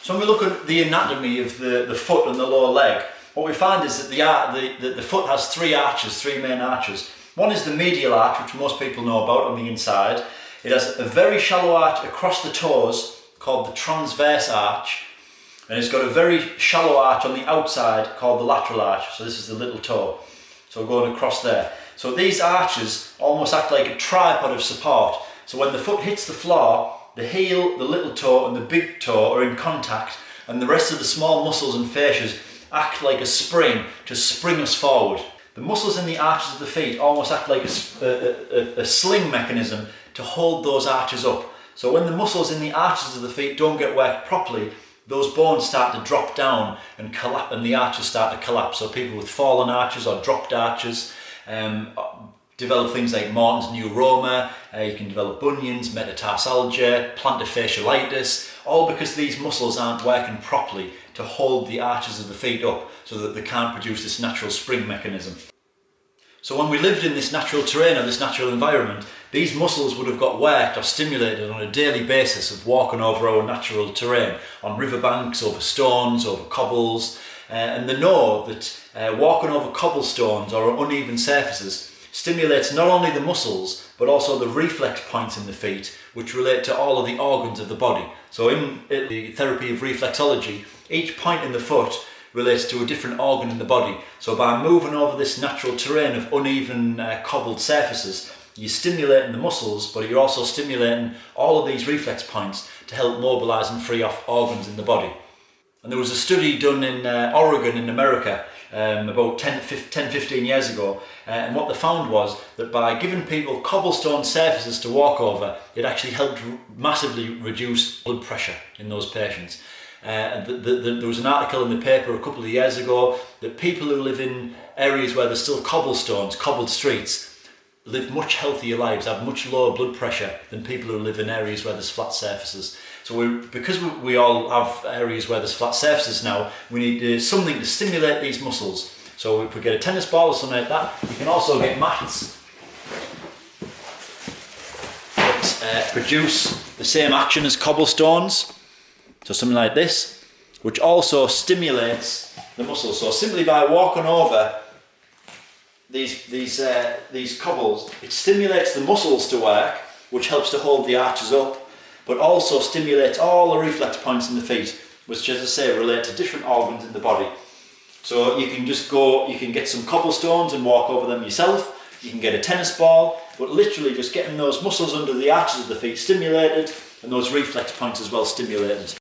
So when we look at the anatomy of the foot and the lower leg, what we find is that the foot has three arches, three main arches. One is the medial arch, which most people know about on the inside. It has a very shallow arch across the toes called the transverse arch, and it's got a very shallow arch on the outside called the lateral arch. So this is the little toe. So going across there. So these arches almost act like a tripod of support. So when the foot hits the floor, the heel, the little toe and the big toe are in contact, and the rest of the small muscles and fascias act like a spring to spring us forward. The muscles in the arches of the feet almost act like a sling mechanism to hold those arches up. So when the muscles in the arches of the feet don't get worked properly, those bones start to drop down and collapse, and the arches start to collapse. So people with fallen arches or dropped arches develop things like Morton's neuroma, you can develop bunions, metatarsalgia, plantar fasciitis, all because these muscles aren't working properly to hold the arches of the feet up so that they can't produce this natural spring mechanism. So when we lived in this natural terrain or this natural environment, these muscles would have got worked or stimulated on a daily basis of walking over our natural terrain, on riverbanks, over stones, over cobbles, and they know that walking over cobblestones or uneven surfaces stimulates not only the muscles but also the reflex points in the feet, which relate to all of the organs of the body. So in the therapy of reflexology, each point in the foot relates to a different organ in the body. So by moving over this natural terrain of uneven cobbled surfaces, you're stimulating the muscles, but you're also stimulating all of these reflex points to help mobilize and free off organs in the body. And there was a study done in Oregon in America about 10-15 years ago, and what they found was that by giving people cobblestone surfaces to walk over, it actually helped massively reduce blood pressure in those patients. There was an article in the paper a couple of years ago that people who live in areas where there's still cobblestones, cobbled streets, live much healthier lives, have much lower blood pressure than people who live in areas where there's flat surfaces. So because we all have areas where there's flat surfaces now, we need something to stimulate these muscles. So if we get a tennis ball or something like that, you can also get mats that produce the same action as cobblestones. So something like this, which also stimulates the muscles. So simply by walking over these cobbles, it stimulates the muscles to work, which helps to hold the arches up, but also stimulates all the reflex points in the feet, which, as I say, relate to different organs in the body. So you can get some cobblestones and walk over them yourself. You can get a tennis ball, but literally just getting those muscles under the arches of the feet stimulated and those reflex points as well stimulated.